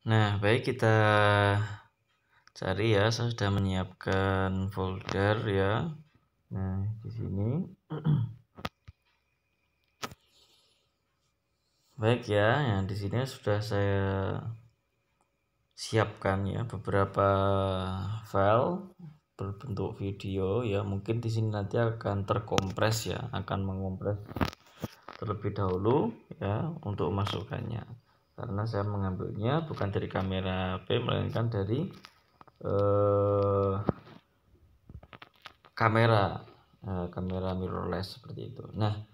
Nah, baik, kita cari ya. Saya sudah menyiapkan folder ya. Nah, di sini. Baik ya, yang di sini sudah saya siapkan ya beberapa file berbentuk video ya. Mungkin di sini nanti akan terkompres ya, akan mengompres terlebih dahulu ya untuk masukkannya. Karena saya mengambilnya bukan dari kamera HP melainkan dari kamera mirrorless seperti itu. Nah,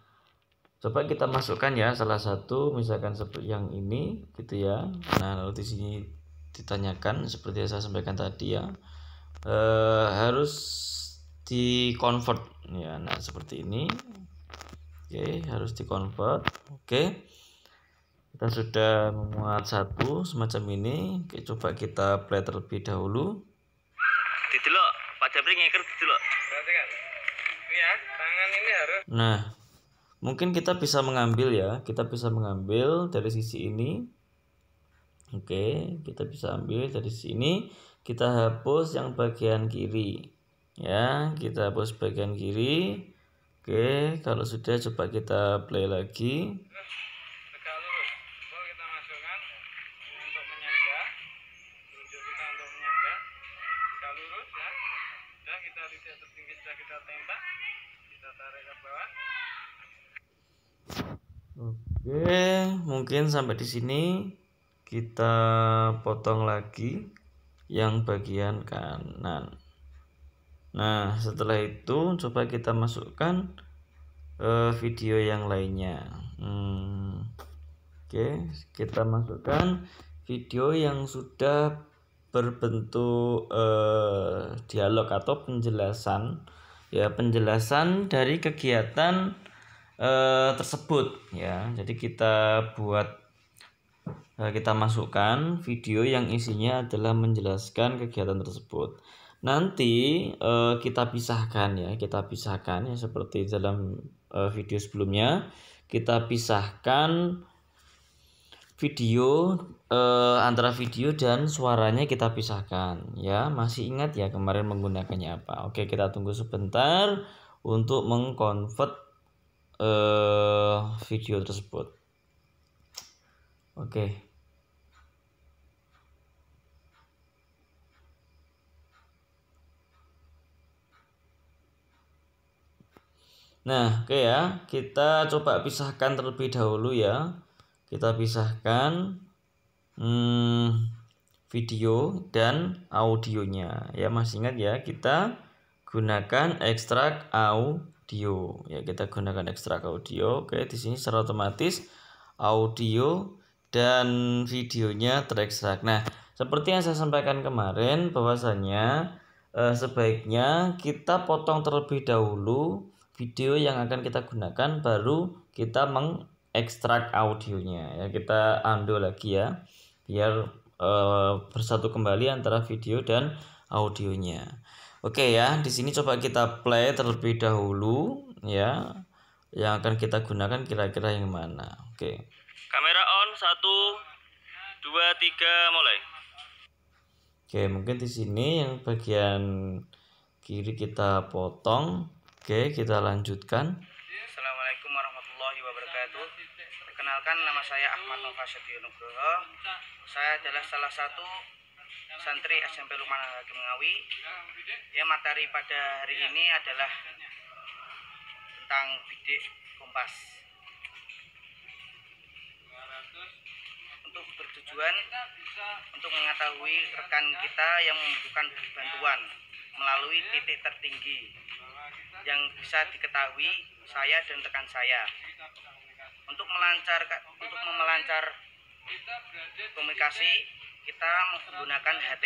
coba kita masukkan ya salah satu, misalkan seperti yang ini gitu ya. Nah, lalu di sini ditanyakan seperti yang saya sampaikan tadi ya, harus di convert ya. Nah, seperti ini. Oke, harus di convert. Oke, kita sudah memuat satu semacam ini. Oke, coba kita play terlebih dahulu. Didelok, Pak Jabri ngeker didelok. Berarti kan? Ya, tangan ini harus. Nah, mungkin kita bisa mengambil ya, kita bisa mengambil dari sisi ini. Oke, kita bisa ambil dari sini. Kita hapus yang bagian kiri ya, kita hapus bagian kiri. Oke, kalau sudah coba kita play lagi. Tegak lurus. Baru kita masukkan untuk menyangga. Tunjuk kita untuk menyangga. Tegak lurus ya. Sudah, kita lidah tertinggi sudah kita tembak. Kita tarik ke bawah. Oke, mungkin sampai di sini. Kita potong lagi yang bagian kanan. Nah, setelah itu coba kita masukkan video yang lainnya. Oke, kita masukkan video yang sudah berbentuk dialog atau penjelasan ya, penjelasan dari kegiatan tersebut ya. Jadi kita kita masukkan video yang isinya adalah menjelaskan kegiatan tersebut. Nanti kita pisahkan ya, seperti dalam video sebelumnya. Kita pisahkan video antara video dan suaranya, kita pisahkan ya. Masih ingat ya kemarin menggunakannya apa? Oke, kita tunggu sebentar untuk mengkonvert video tersebut. Oke. Nah, oke ya, kita coba pisahkan terlebih dahulu ya. Kita pisahkan video dan audionya ya. Masih ingat ya, kita gunakan ekstrak audio ya. Kita gunakan ekstrak audio. Oke, di sini secara otomatis audio dan videonya terekstrak. Nah, seperti yang saya sampaikan kemarin bahwasanya sebaiknya kita potong terlebih dahulu video yang akan kita gunakan, baru kita mengekstrak audionya ya. Kita undo lagi ya, biar bersatu kembali antara video dan audionya. Oke ya, di sini coba kita play terlebih dahulu ya, yang akan kita gunakan kira-kira yang mana. Oke. Kamera on, 1, 2, 3, mulai. Oke, mungkin di sini yang bagian kiri kita potong. Oke, kita lanjutkan. Assalamualaikum warahmatullahi wabarakatuh. Perkenalkan, nama saya Ahmad Nova Setio Nugroho. Saya adalah salah satu santri SMP Lukman Hakim Ngawi. Ya, materi pada hari ini adalah tentang bidik kompas. Untuk bertujuan untuk mengetahui rekan kita yang membutuhkan bantuan melalui titik tertinggi yang bisa diketahui saya dan rekan saya. Untuk memelancar komunikasi, kita menggunakan HT.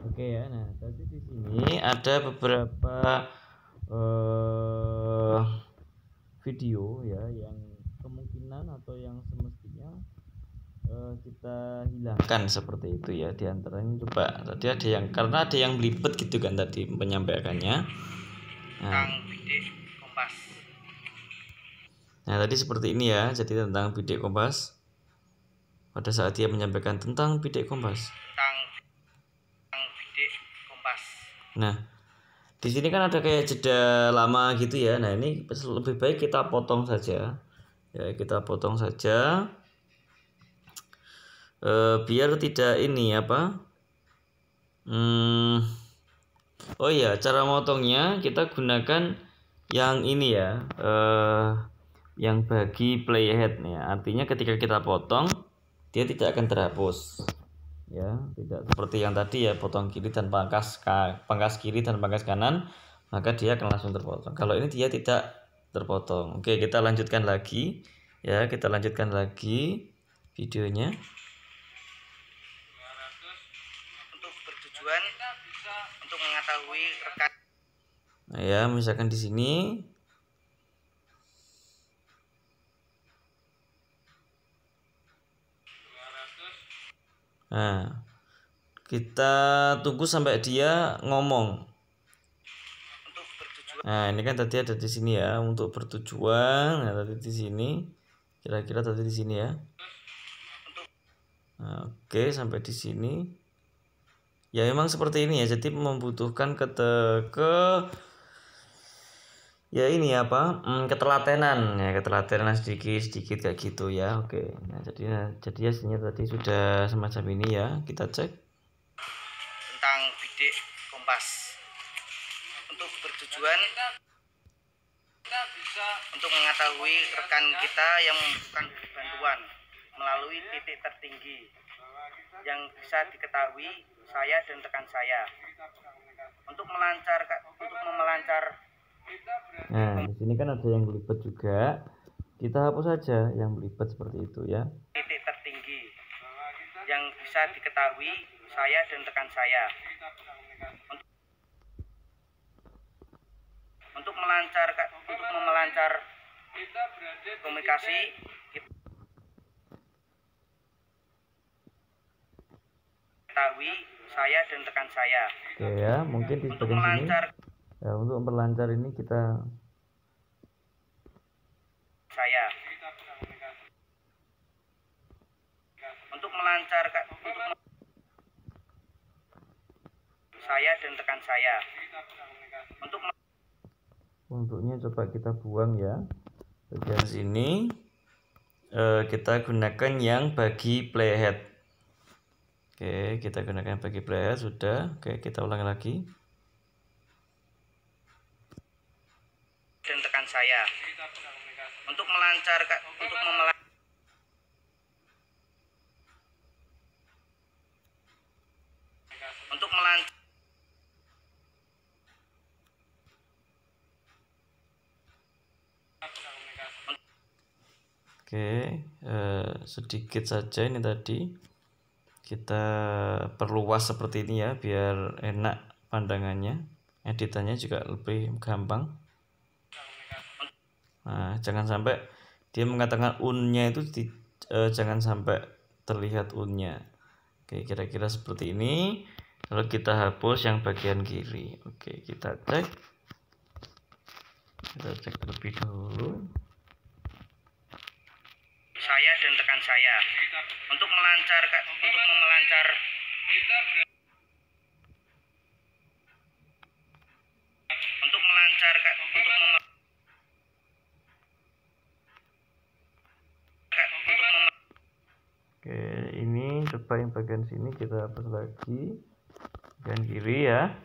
Oke ya, nah tadi di sini ada beberapa video ya yang kemungkinan atau yang semestinya kita hilangkan seperti itu ya. Di antaranya coba tadi ada yang, karena ada yang belibet gitu kan tadi penyampaiannya. Tentang bidik kompas. Nah, tadi seperti ini ya, jadi tentang bidik kompas. Pada saat dia menyampaikan tentang bidik kompas. Tentang bidik kompas. Nah, di sini kan ada kayak jeda lama gitu ya. Nah, ini lebih baik kita potong saja. Ya, kita potong saja. Biar tidak ini apa? Oh iya, cara motongnya kita gunakan yang ini ya. Yang bagi playhead nih. Artinya ketika kita potong, dia tidak akan terhapus. Ya, tidak seperti yang tadi ya, potong kiri dan pangkas kiri dan pangkas kanan, maka dia akan langsung terpotong. Kalau ini dia tidak terpotong. Oke, kita lanjutkan lagi ya, kita lanjutkan lagi videonya. Untuk bertujuan untuk mengetahui rekan. Nah ya, misalkan di sini. Nah, kita tunggu sampai dia ngomong. Nah, ini kan tadi ada di sini ya, untuk bertujuan. Nah, tadi di sini. Kira-kira tadi di sini ya. Nah, oke, sampai di sini. Ya, memang seperti ini ya. Jadi membutuhkan ya ini apa? Ketelatenan ya, ketelatenan sedikit kayak gitu ya. Oke. Nah, jadi hasilnya tadi sudah semacam ini ya. Kita cek Tentang bidik kompas. Untuk bertujuan untuk mengetahui rekan kita yang membutuhkan bantuan melalui titik tertinggi yang bisa diketahui saya dan rekan saya. Untuk memelancar. Nah, di sini kan ada yang belibet juga. Kita hapus saja yang belibet seperti itu ya. Titik tertinggi yang bisa diketahui saya dan rekan saya. Untuk memelancar komunikasi ketahui saya dan rekan saya. Oke ya, mungkin di bagian sini. Ya, untuk memperlancar ini kita untuk saya dan rekan saya. Untuknya coba kita buang ya. Bagian sini kita gunakan yang bagi playhead. Oke, kita gunakan bagi playhead sudah. Oke, kita ulangi lagi. Dan rekan saya. Untuk memelancar. Oke, sedikit saja ini tadi kita perluas seperti ini ya, biar enak pandangannya, editannya juga lebih gampang. Nah, jangan sampai dia mengatakan unnya itu jangan sampai terlihat unnya. Oke, kira-kira seperti ini. Lalu kita hapus yang bagian kiri. Oke, kita cek terlebih dahulu. Saya dan rekan saya. Untuk memelancar. Oke, ini coba yang bagian sini kita hapus lagi, bagian kiri ya.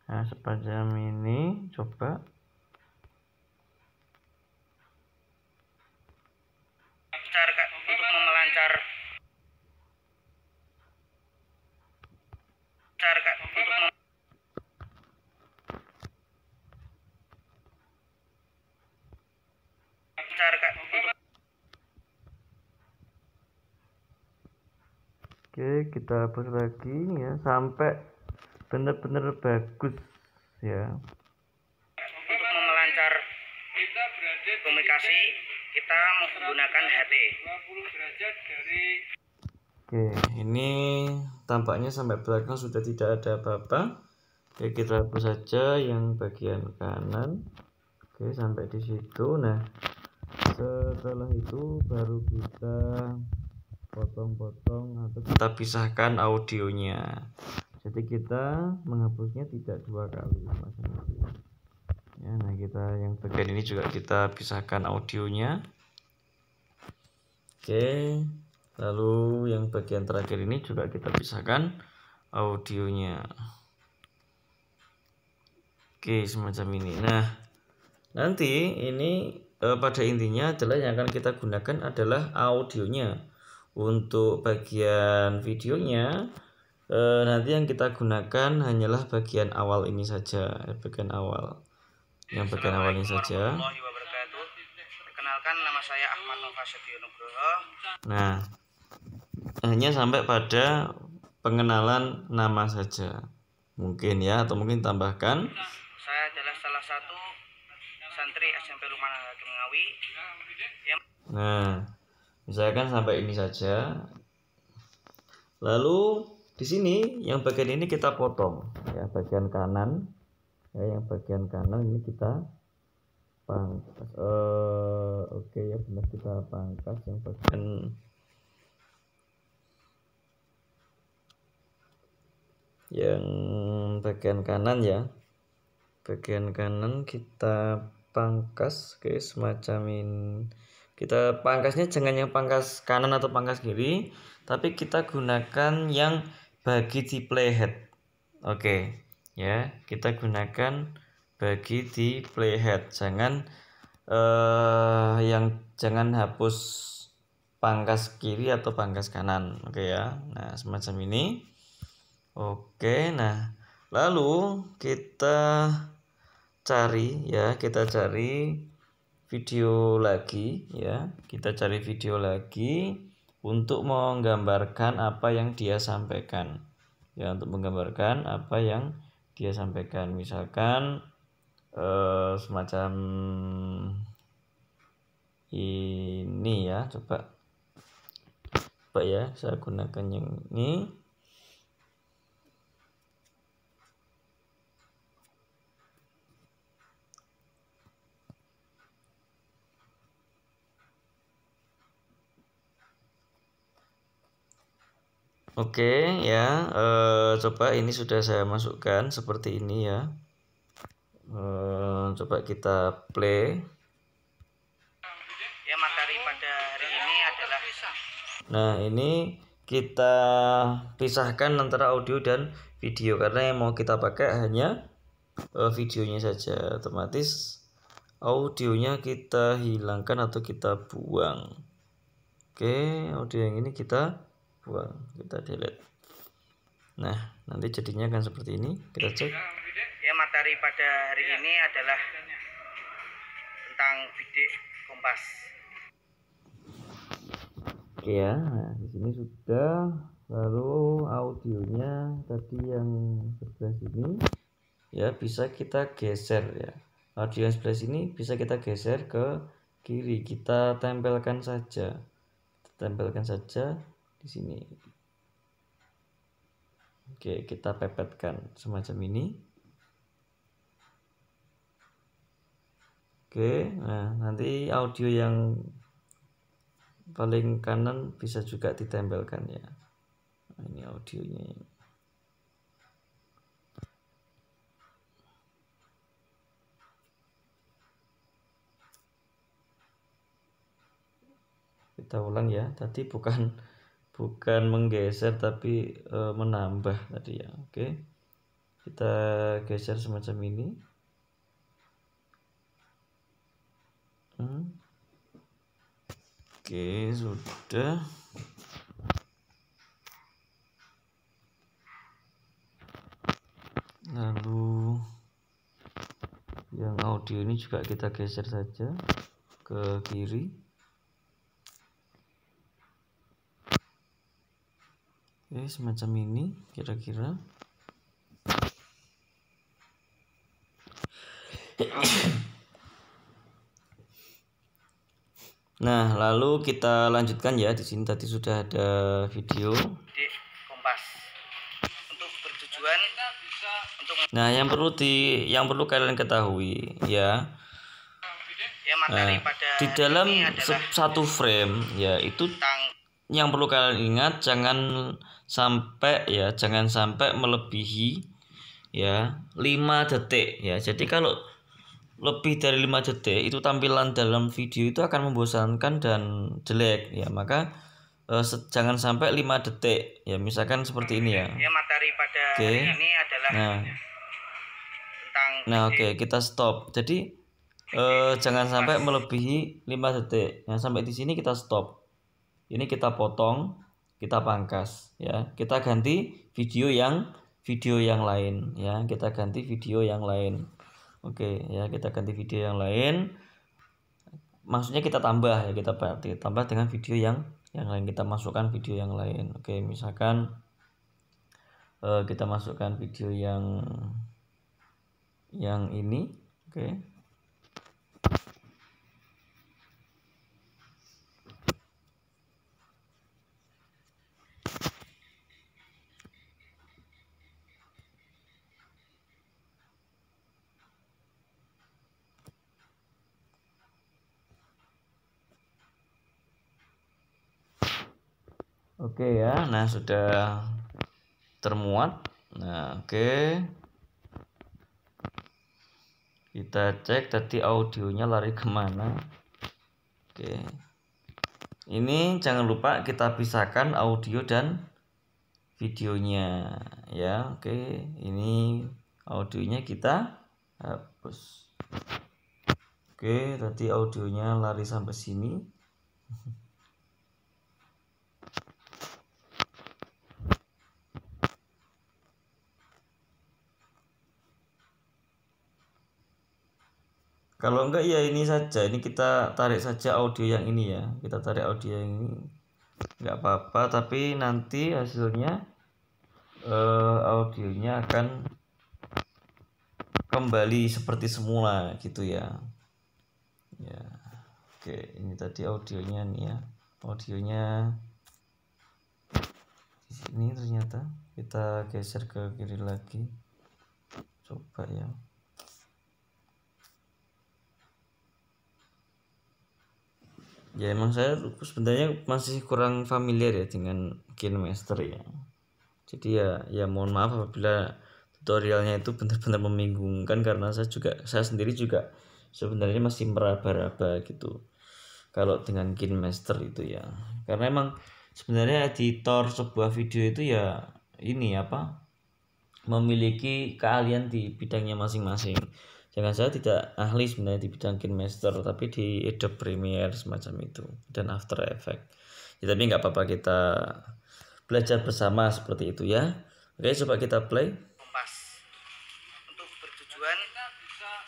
Nah, sepanjang ini coba. Untuk memelancar. Oke, kita hapus lagi ya sampai benar-benar bagus ya. Untuk memelancar komunikasi kita menggunakan HT. Oke, ini tampaknya sampai belakang sudah tidak ada apa-apa. Oke, kita hapus saja yang bagian kanan. Oke, sampai di situ. Nah, Setelah itu baru kita potong-potong atau kita pisahkan audionya. Jadi kita menghapusnya tidak dua kali macam itu. Ya, nah kita yang bagian ini juga kita pisahkan audionya. Oke, lalu yang bagian terakhir ini juga kita pisahkan audionya. Oke, semacam ini. Nah, nanti ini pada intinya adalah yang akan kita gunakan adalah audionya. Untuk bagian videonya nanti yang kita gunakan hanyalah bagian awal ini saja, bagian awal. Yang bagian awal ini saja. Perkenalkan, nama saya Ahmad Nova Setio Nugroho. Nah, hanya sampai pada pengenalan nama saja. Mungkin ya, atau mungkin tambahkan. Saya adalah salah satu santri SMP Lukman Hakim Ngawi. Nah, misalkan sampai ini saja. Lalu di sini yang bagian ini kita potong, ya bagian kanan, ya yang bagian kanan ini kita pangkas. Oke ya benar, kita pangkas yang bagian kanan ya. Bagian kanan kita pangkas, oke semacam ini. Kita pangkasnya jangan yang pangkas kanan atau pangkas kiri, tapi kita gunakan yang bagi di playhead. Oke, ya kita gunakan bagi di playhead. Jangan jangan hapus pangkas kiri atau pangkas kanan. Oke ya. Nah semacam ini. Oke, nah lalu kita cari video lagi ya, kita cari video lagi untuk menggambarkan apa yang dia sampaikan ya, untuk menggambarkan apa yang dia sampaikan. Misalkan semacam ini ya, coba ya saya gunakan yang ini. Oke ya, coba ini sudah saya masukkan seperti ini ya. Coba kita play. Ya, materi pada hari ini adalah. Nah ini kita pisahkan antara audio dan video karena yang mau kita pakai hanya videonya saja. Otomatis audionya kita hilangkan atau kita buang. Oke, audio yang ini kita buang, kita delete. Nah nanti jadinya akan seperti ini, kita cek. Ya, materi pada hari ini adalah tentang bidik kompas. Oke ya, nah di sini sudah. Lalu audionya tadi yang sebelah sini ya bisa kita geser ya. Audio yang sebelah sini bisa kita geser ke kiri, kita tempelkan saja. Di sini. Oke, kita pepetkan semacam ini. Oke, nah nanti audio yang paling kanan bisa juga ditempelkan ya. Nah, ini audionya. Kita ulang ya, tadi bukan menggeser tapi menambah tadi ya. Oke, kita geser semacam ini. Oke, sudah. Lalu yang audio ini juga kita geser saja ke kiri. Oke, semacam ini kira-kira. Nah, lalu kita lanjutkan ya. Di sini tadi sudah ada video. Bidik kompas. Untuk bertujuan untuk. Nah, yang perlu kalian ketahui ya. Ya, materi Nah, pada di hari dalam ini adalah satu frame ya itu tentang yang perlu kalian ingat, jangan sampai melebihi ya 5 detik ya. Jadi kalau lebih dari 5 detik itu tampilan dalam video itu akan membosankan dan jelek ya. Maka jangan sampai 5 detik ya, misalkan seperti ini ya. ya materi pada hari ini adalah tentang Oke, kita stop. Jadi jangan sampai melebihi 5 detik. Nah, sampai di sini kita stop. Ini kita potong, kita pangkas ya. Kita ganti video yang lain ya. Kita ganti video yang lain. Oke ya, kita ganti video yang lain. Maksudnya kita tambah ya, kita tambah dengan video yang lain. Kita masukkan video yang lain. Oke, misalkan kita masukkan video yang ini. Oke. Oke ya, nah sudah termuat. Nah, oke. Kita cek tadi audionya lari kemana. Oke. Ini jangan lupa kita pisahkan audio dan videonya ya. Oke, ini audionya kita hapus. Oke, tadi audionya lari sampai sini. Kalau enggak ya ini saja, ini kita tarik saja audio yang ini ya. Kita tarik audio yang ini, enggak apa-apa, tapi nanti hasilnya audionya akan kembali seperti semula gitu ya. Ya, oke, ini tadi audionya nih ya. Audionya di sini ternyata. Kita geser ke kiri lagi. Coba ya. Ya emang saya sebenarnya masih kurang familiar ya dengan KineMaster ya. Jadi ya mohon maaf apabila tutorialnya itu benar-benar membingungkan, karena saya sendiri juga sebenarnya masih meraba-raba gitu kalau dengan KineMaster itu ya. Karena emang sebenarnya editor sebuah video itu ya ini apa, memiliki keahlian di bidangnya masing-masing. Jangan saya tidak ahli sebenarnya di bidang KineMaster, tapi di Adobe Premiere semacam itu dan After Effects. Ya, tapi nggak apa-apa, kita belajar bersama seperti itu ya. Oke, coba kita play. Kompas untuk bertujuan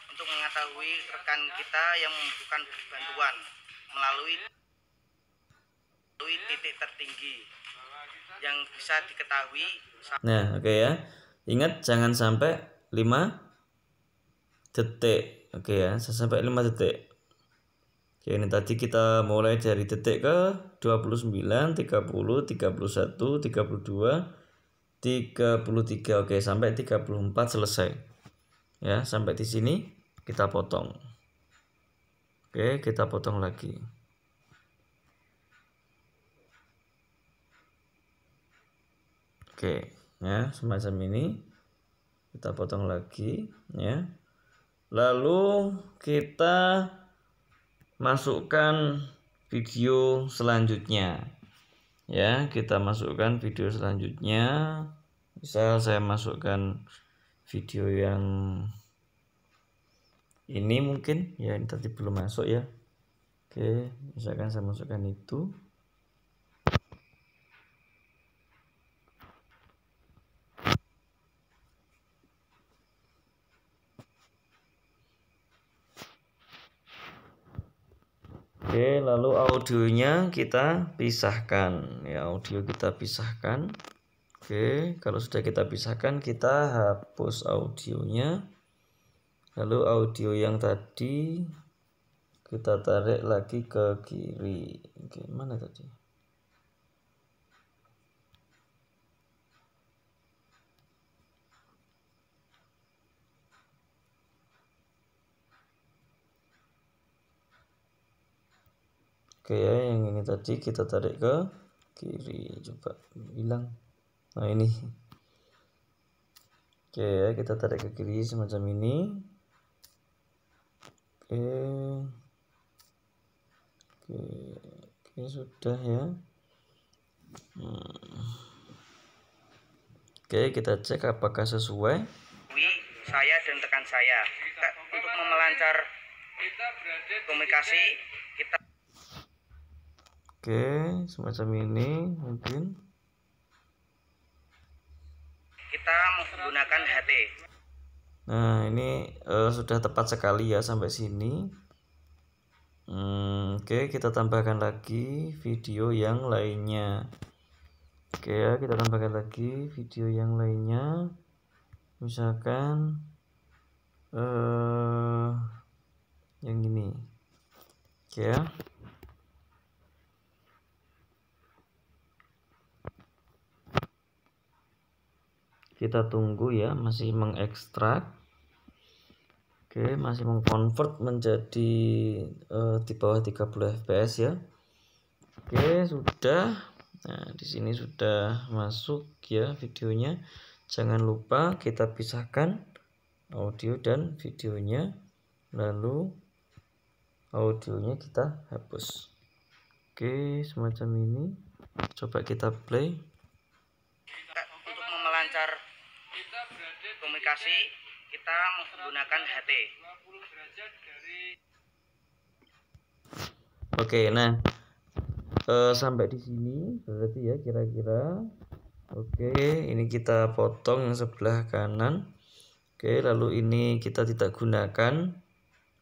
untuk mengetahui rekan kita yang membutuhkan bantuan melalui titik tertinggi yang bisa diketahui. Nah, oke ya. Ingat jangan sampai 5 detik. Oke ya, sampai 5 detik. Oke, ini tadi kita mulai dari detik ke 29, 30, 31, 32, 33. Oke, sampai 34 selesai. Ya, sampai di sini kita potong. Oke, kita potong lagi. Oke, ya, semacam ini. Kita potong lagi, ya. Lalu kita masukkan video selanjutnya. Ya, kita masukkan video selanjutnya. Misal saya masukkan video yang ini mungkin, ya ini tadi belum masuk ya. Oke, misalkan saya masukkan itu. Oke, lalu audionya kita pisahkan ya, audio kita pisahkan. Oke, kalau sudah kita pisahkan, kita hapus audionya. Lalu audio yang tadi kita tarik lagi ke kiri. Oke, mana tadi? Oke ya, yang ini tadi kita tarik ke kiri, coba hilang. Nah ini. Oke ya, kita tarik ke kiri semacam ini. Oke, sudah ya. Oke, kita cek apakah sesuai. Saya dan rekan saya untuk memelancar komunikasi kita. Oke, semacam ini mungkin. Kita menggunakan HT. Nah, ini sudah tepat sekali ya sampai sini. Oke, kita tambahkan lagi video yang lainnya. Oke ya, kita tambahkan lagi video yang lainnya. Misalkan yang ini. Oke ya. Kita tunggu ya, masih mengekstrak. Oke, masih mengkonvert menjadi di bawah 30 fps ya. Oke, sudah. Nah, di sini sudah masuk ya videonya. Jangan lupa kita pisahkan audio dan videonya. Lalu audionya kita hapus. Oke, semacam ini. Coba kita play. Untuk memelancar komunikasi kita menggunakan HT. Oke, nah sampai di sini berarti ya kira-kira. Oke, ini kita potong yang sebelah kanan. Oke, lalu ini kita tidak gunakan,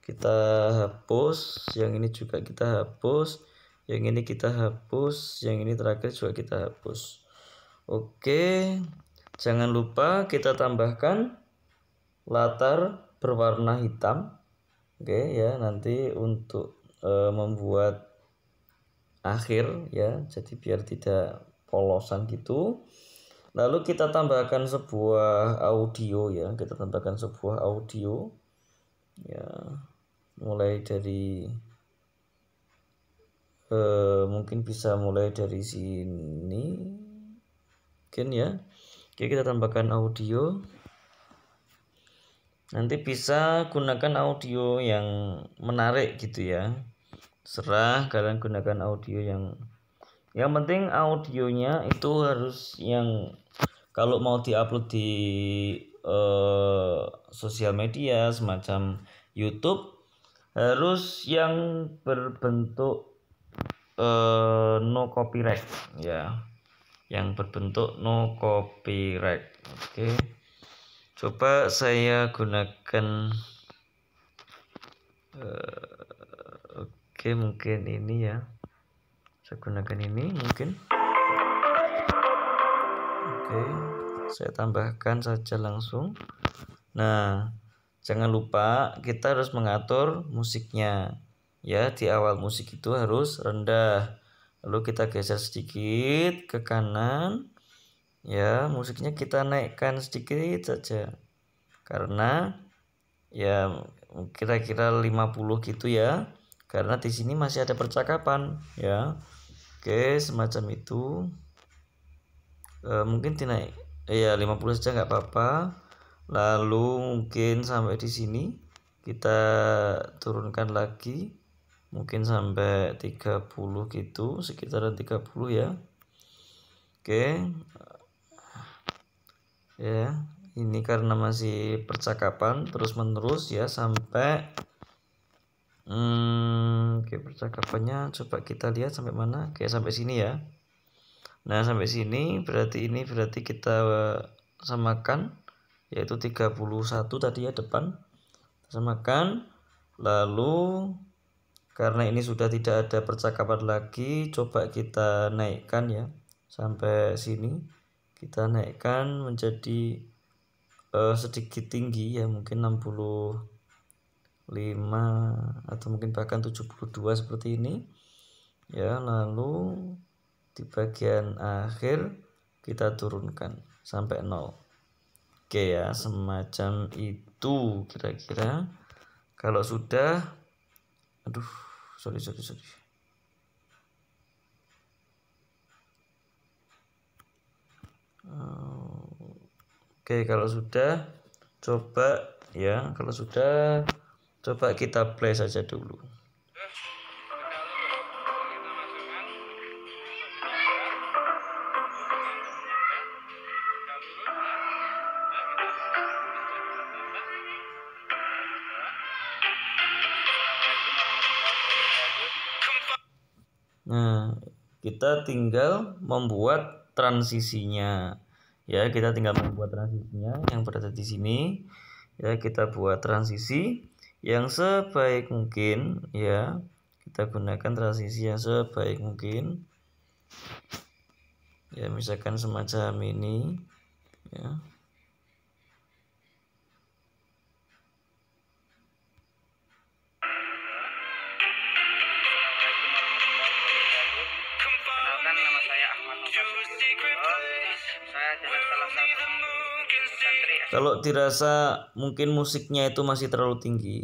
kita hapus. Yang ini juga kita hapus, yang ini kita hapus, yang ini terakhir juga kita hapus. Oke, jangan lupa kita tambahkan latar berwarna hitam. Oke ya, nanti untuk membuat akhir ya, jadi biar tidak polosan gitu. Lalu kita tambahkan sebuah audio ya, kita tambahkan sebuah audio ya, mulai dari mungkin bisa mulai dari sini mungkin ya. Oke, kita tambahkan audio. Nanti bisa gunakan audio yang menarik gitu ya, serah kalian gunakan audio yang penting audionya itu harus yang kalau mau diupload di sosial media semacam YouTube harus yang berbentuk no copyright ya, yang berbentuk no copyright. Oke, coba saya gunakan oke, mungkin ini ya, saya gunakan ini mungkin. Oke, saya tambahkan saja langsung. Nah, jangan lupa kita harus mengatur musiknya ya. Di awal musik itu harus rendah, lalu kita geser sedikit ke kanan ya, musiknya kita naikkan sedikit saja karena ya kira-kira 50 gitu ya, karena di sini masih ada percakapan ya. Oke, semacam itu. Mungkin dinaik ya 50 saja nggak apa-apa. Lalu mungkin sampai di sini kita turunkan lagi mungkin sampai 30 gitu, sekitaran 30 ya. Oke ya, ini karena masih percakapan terus menerus ya sampai oke, percakapannya coba kita lihat sampai mana. Oke, sampai sini ya. Nah, sampai sini berarti ini berarti kita samakan yaitu 31 tadi ya depan, samakan. Lalu karena ini sudah tidak ada percakapan lagi, coba kita naikkan ya sampai sini, kita naikkan menjadi sedikit tinggi ya, mungkin 65 atau mungkin bahkan 72 seperti ini ya. Lalu di bagian akhir kita turunkan sampai 0. Oke ya, semacam itu kira-kira. Kalau sudah, aduh, sorry. Oke, kalau sudah coba ya, kalau sudah coba kita play saja dulu. Nah, kita tinggal membuat transisinya. Ya, kita tinggal membuat transisinya yang berada di sini. Ya, kita buat transisi yang sebaik mungkin ya. Kita gunakan transisi yang sebaik mungkin. Ya, misalkan semacam ini ya. Nama saya Ahmad Nova Sutionugroho. Saya adalah salah satu santri. Kalau dirasa mungkin musiknya itu masih terlalu tinggi,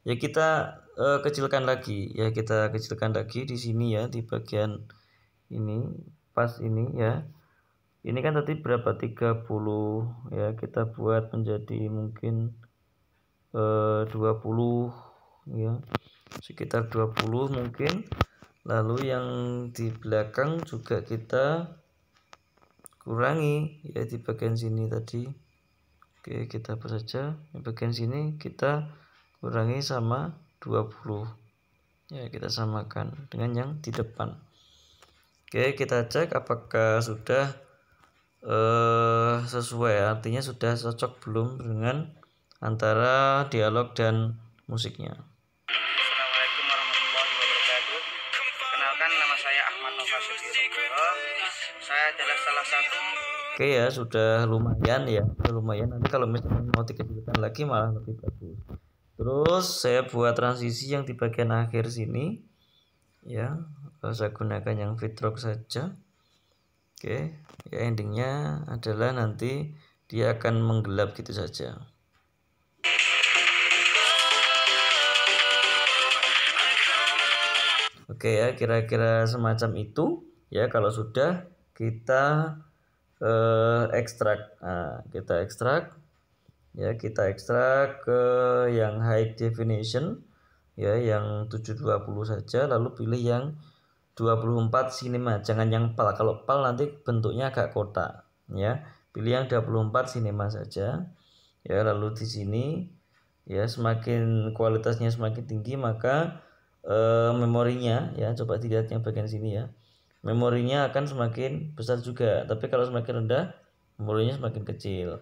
ya kita kecilkan lagi. Ya kita kecilkan lagi di sini ya, di bagian ini, pas ini ya. Ini kan tadi berapa? 30 ya, kita buat menjadi mungkin 20 ya. Sekitar 20 mungkin. Lalu yang di belakang juga kita kurangi ya di bagian sini tadi. Oke, kita apa saja di bagian sini kita kurangi sama 20 ya, kita samakan dengan yang di depan. Oke, kita cek apakah sudah sesuai, artinya sudah cocok belum dengan antara dialog dan musiknya. Assalamualaikum warahmatullahi wabarakatuh. Kenalkan, nama saya Ahmad Nova Sutionugroho. Saya adalah salah satu. Oke ya, sudah lumayan ya, lumayan. Nanti kalau misalnya mau dikecilkan lagi malah lebih bagus. Terus saya buat transisi yang di bagian akhir sini ya, saya gunakan yang Fadrock saja. Oke ya, endingnya adalah nanti dia akan menggelap gitu saja. Oke ya, kira-kira semacam itu ya. Kalau sudah kita ekstrak. Nah, kita ekstrak ya, kita ekstrak ke yang high definition ya, yang 720 saja, lalu pilih yang 24 cinema, jangan yang PAL. Kalau PAL nanti bentuknya agak kotak ya. Pilih yang 24 cinema saja ya. Lalu di sini ya, semakin kualitasnya semakin tinggi maka memorinya ya, coba dilihat yang bagian sini ya, memorinya akan semakin besar juga. Tapi kalau semakin rendah, memorinya semakin kecil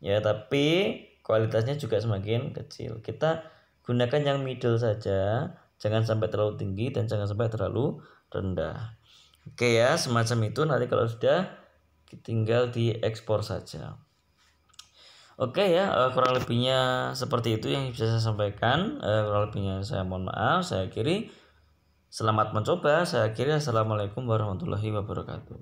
ya, tapi kualitasnya juga semakin kecil. Kita gunakan yang middle saja, jangan sampai terlalu tinggi dan jangan sampai terlalu rendah. Oke ya, semacam itu. Nanti kalau sudah tinggal diekspor saja. Oke ya, kurang lebihnya seperti itu yang bisa saya sampaikan. Kurang lebihnya saya mohon maaf. Saya akhiri. Selamat mencoba. Saya akhiri. Assalamualaikum warahmatullahi wabarakatuh.